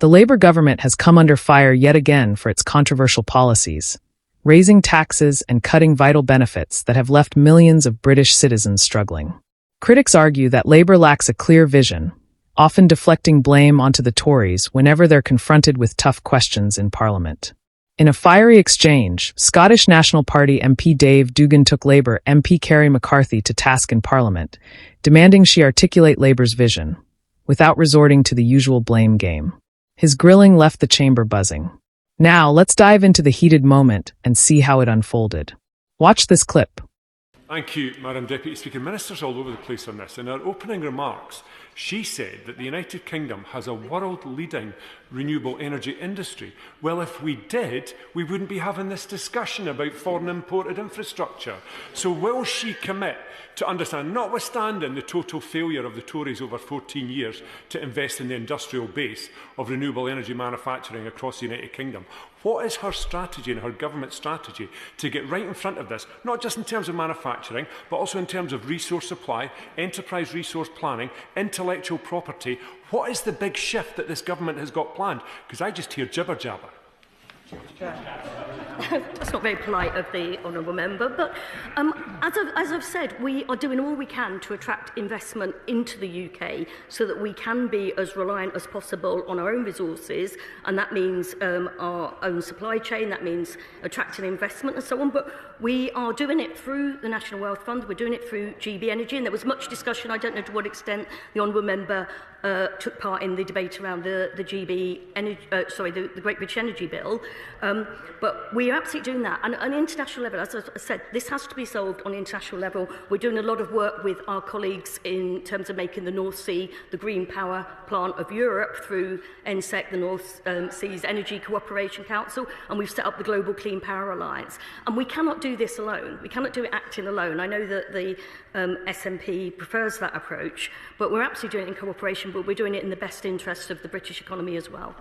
The Labour government has come under fire yet again for its controversial policies, raising taxes and cutting vital benefits that have left millions of British citizens struggling. Critics argue that Labour lacks a clear vision, often deflecting blame onto the Tories whenever they're confronted with tough questions in Parliament. In a fiery exchange, Scottish National Party MP Dave Dugan took Labour MP Kerry McCarthy to task in Parliament, demanding she articulate Labour's vision, without resorting to the usual blame game. His grilling left the chamber buzzing. Now, let's dive into the heated moment and see how it unfolded. Watch this clip. Thank you, Madam Deputy Speaker. Ministers all over the place on this. In her opening remarks, she said that the United Kingdom has a world-leading renewable energy industry. Well, if we did, we wouldn't be having this discussion about foreign imported infrastructure. So will she commit to understand, notwithstanding the total failure of the Tories over 14 years to invest in the industrial base of renewable energy manufacturing across the United Kingdom, what is her strategy and her government strategy to get right in front of this, not just in terms of manufacturing, but also in terms of resource supply, enterprise resource planning, intellectual property? What is the big shift that this government has got planned? Because I just hear jibber jabber. That's not very polite of the honourable member, but as I've said, we are doing all we can to attract investment into the UK so that we can be as reliant as possible on our own resources, and that means our own supply chain, that means attracting investment and so on, but we are doing it through the National Wealth Fund, we're doing it through GB Energy, and there was much discussion, I don't know to what extent the honourable member took part in the debate around the GB energy, the Great British Energy Bill, but we are absolutely doing that. And on an international level, as I said, this has to be solved on an international level. We're doing a lot of work with our colleagues in terms of making the North Sea the green power plant of Europe through NSEC, the North Seas Energy Cooperation Council, and we've set up the Global Clean Power Alliance. And we cannot do this alone. We cannot do it acting alone. I know that the SNP prefers that approach, but we're absolutely doing it in cooperation, but we're doing it in the best interest of the British economy as well.